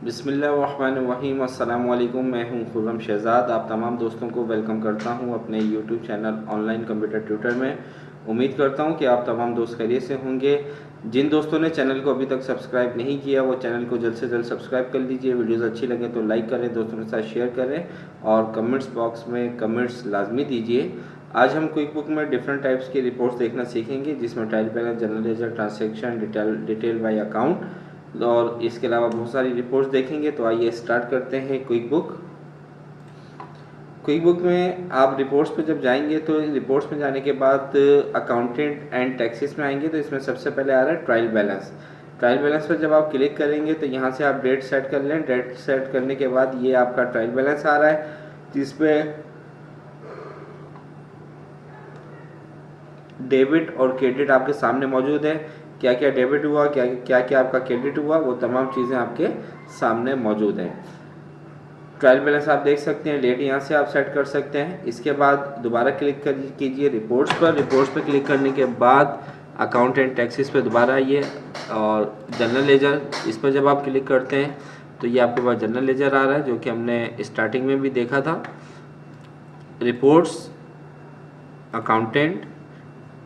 बिस्मिल्लाहिर्रहमानिर्रहीम। अस्सलाम वालेकुम। मैं हूं खुर्रम शहज़ाद। आप तमाम दोस्तों को वेलकम करता हूं अपने YouTube channel online computer tutor में। उम्मीद करता हूं कि आप तमाम दोस्त खैरियत से होंगे। जिन दोस्तों ने चैनल को अभी तक सब्सक्राइब नहीं किया वो चैनल को जल्द से जल्द सब्सक्राइब कर लीजिए। वीडियोस अच्छी लगे तो लाइक करें, दोस्तों के साथ शेयर करें और कमेंट्स बॉक्स में कमेंट्स लाजमी दीजिए। आज हम क्विक बुक में डिफरेंट टाइप्स की रिपोर्ट्स देखना सीखेंगे, जिसमें trial balance, general ledger, transaction, detail bye account और इसके अलावा बहुत सारी रिपोर्ट्स देखेंगे। तो आइए स्टार्ट करते हैं क्विक बुक। क्विक बुक में आप रिपोर्ट्स पे जब जाएंगे तो रिपोर्ट्स में जाने के बाद अकाउंटेंट एंड टैक्सेस में आएंगे तो इसमें सबसे पहले आ रहा है ट्रायल बैलेंस। ट्रायल बैलेंस पर जब आप क्लिक करेंगे तो यहाँ से आप डेट सेट कर लें। डेट सेट करने के बाद ये आपका ट्रायल बैलेंस आ रहा है, जिसमें डेबिट और क्रेडिट आपके सामने मौजूद है। क्या क्या डेबिट हुआ, क्या क्या आपका क्रेडिट हुआ, वो तमाम चीज़ें आपके सामने मौजूद हैं। ट्रायल बैलेंस आप देख सकते हैं, डेट यहाँ से आप सेट कर सकते हैं। इसके बाद दोबारा क्लिक कीजिए रिपोर्ट्स पर। रिपोर्ट्स पर क्लिक करने के बाद अकाउंट एंड टैक्सेस पर दोबारा आइए और जनरल लेजर, इस पर जब आप क्लिक करते हैं तो ये आपके पास जनरल लेजर आ रहा है, जो कि हमने स्टार्टिंग में भी देखा था। Reports, accountant,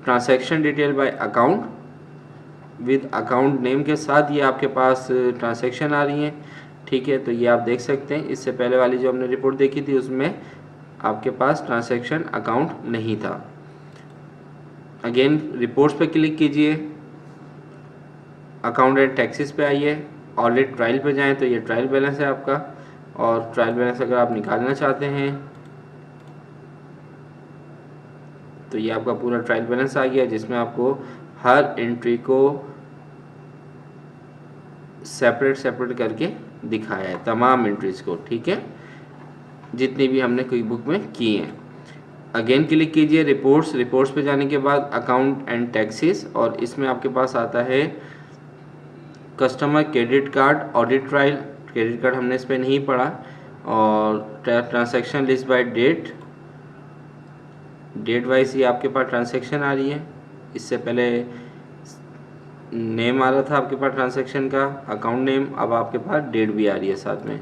transaction detail bye account with account name के साथ ये आपके पास ट्रांसैक्शन आ रही हैं। ठीक है, तो ये आप देख सकते हैं। इससे पहले वाली जो हमने रिपोर्ट देखी थी उसमें आपके पास ट्रांसैक्शन अकाउंट नहीं था। अगेन रिपोर्ट्स पे क्लिक कीजिए, अकाउंट एंड टैक्सेस पे आइए, ऑडिट ट्रायल पे जाएं तो ये ट्रायल बैलेंस है आपका। और ट्रायल बैलेंस अगर आप निकालना चाहते हैं तो ये आपका पूरा ट्रायल बैलेंस आ गया, जिसमें आपको हर एंट्री को सेपरेट करके दिखाया है, तमाम एंट्रीज को। ठीक है, जितनी भी हमने क्विक बुक में की हैं। अगेन क्लिक कीजिए रिपोर्ट्स। रिपोर्ट्स पे जाने के बाद अकाउंट एंड टैक्सेस, और इसमें आपके पास आता है customer credit card audit trail. Credit card हमने इस पर नहीं पढ़ा। और transaction list by date wise ये आपके पास ट्रांसैक्शन आ रही है। इससे पहले नेम आ रहा था आपके पास ट्रांसैक्शन का, अकाउंट नेम, अब आपके पास डेट भी आ रही है साथ में।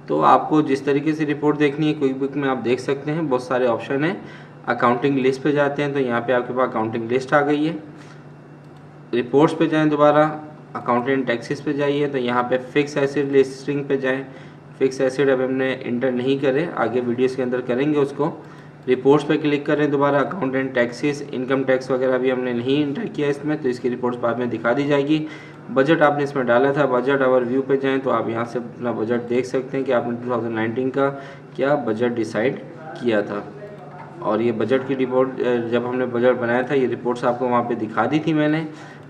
तो आपको जिस तरीके से रिपोर्ट देखनी है क्विक बुक में आप देख सकते हैं, बहुत सारे ऑप्शन हैं। अकाउंटिंग लिस्ट पे जाते हैं तो यहाँ पे आपके पास अकाउंटिंग लिस्ट आ गई है। रिपोर्ट्स पे जाएं, दोबारा अकाउंटेंट टैक्सेस पे जाइए तो यहाँ पे फिक्स एसेट लिस्टिंग पे जाएं। फिक्स एसेट अब हमने इंटर नहीं करे, आगे वीडियोस के अंदर करेंगे उसको। रिपोर्ट्स पे क्लिक करें, दोबारा account and taxes, income tax वगैरह भी हमने नहीं इंटर किया इसमें, तो इसकी रिपोर्ट्स बाद में दिखा दी जाएगी। बजट आपने इसमें डाला था, बजट ओवरव्यू पे जाएं तो आप यहाँ से अपना बजट देख सकते हैं कि आपने 2019 का क्या बजट डिसाइड किया था। और ये बजट की रिपोर्ट जब हमने बजट बनाया था ये रिपोर्ट्स आपको वहाँ पे दिखा दी थी मैंने।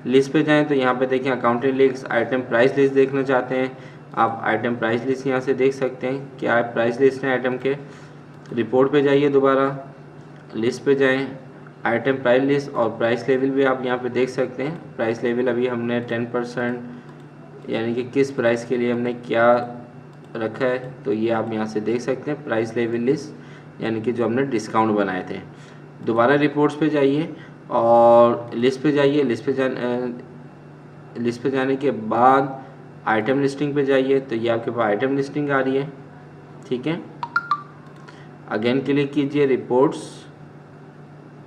लिस्ट पे जाएं तो यहाँ पे देखें accounting list, item price list देखना चाहते हैं आप, आइटम प्राइस लिस्ट यहाँ से देख सकते हैं क्या प्राइस लिस्ट है आइटम के। रिपोर्ट पे जाइए, दोबारा लिस्ट पे जाएं, आइटम प्राइस लिस्ट और प्राइस लेवल भी आप यहाँ पे देख सकते हैं। प्राइस लेवल अभी हमने 10%, यानी कि किस प्राइस के लिए हमने क्या रखा है, तो ये आप यहाँ से देख सकते हैं प्राइस लेवल लिस्ट, यानी कि जो हमने डिस्काउंट बनाए थे। दोबारा रिपोर्ट्स पे जाइए और लिस्ट पे जाइए। लिस्ट पे जाने के बाद आइटम लिस्टिंग पे जाइए तो ये आपके पास आइटम लिस्टिंग आ रही है। ठीक है, अगेन क्लिक कीजिए रिपोर्ट्स,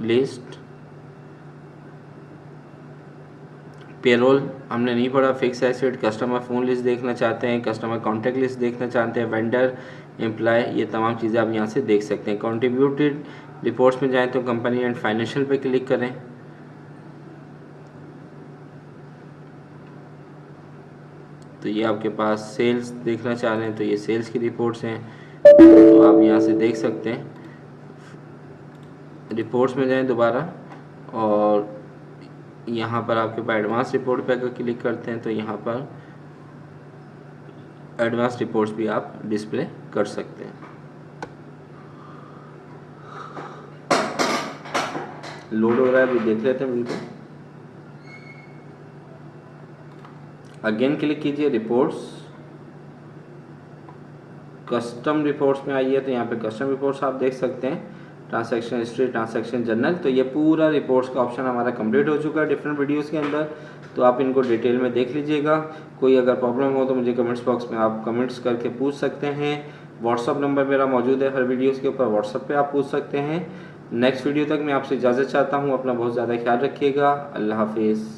लिस्ट, पेरोल हमने नहीं पढ़ा, fix asset, customer phone list देखना चाहते हैं, कस्टमर कॉन्टैक्ट लिस्ट देखना चाहते हैं, वेंडर, एम्प्लॉय, ये तमाम चीज़ें आप यहाँ से देख सकते हैं। कंट्रीब्यूटेड रिपोर्ट्स में जाएं तो कंपनी एंड फाइनेंशियल पे क्लिक करें। तो ये आपके पास सेल्स देखना चाह रहे हैं तो ये सेल्स की रिपोर्ट्स हैं, तो आप यहाँ से देख सकते हैं। रिपोर्ट्स में जाएं दोबारा और यहाँ पर आपके पास एडवांस रिपोर्ट पे अगर क्लिक करते हैं तो यहाँ पर एडवांस रिपोर्ट्स भी आप डिस्प्ले कर सकते हैं। लोड हो रहा है, अभी देख लेते हैं बिल्कुल। अगेन क्लिक कीजिए रिपोर्ट्स, कस्टम रिपोर्ट्स में आइए तो यहाँ पे कस्टम रिपोर्ट्स आप देख सकते हैं। Transaction history, transaction journal. तो ये पूरा रिपोर्ट्स का ऑप्शन हमारा कंप्लीट हो चुका है डिफरेंट वीडियोस के अंदर, तो आप इनको डिटेल में देख लीजिएगा। कोई अगर प्रॉब्लम हो तो मुझे कमेंट्स बॉक्स में आप कमेंट्स करके पूछ सकते हैं। व्हाट्सअप नंबर मेरा मौजूद है हर वीडियोस के ऊपर, व्हाट्सअप पे आप पूछ सकते हैं। नेक्स्ट वीडियो तक मैं आपसे इजाज़त चाहता हूँ। अपना बहुत ज़्यादा ख्याल रखिएगा। अल्लाह हाफिज़।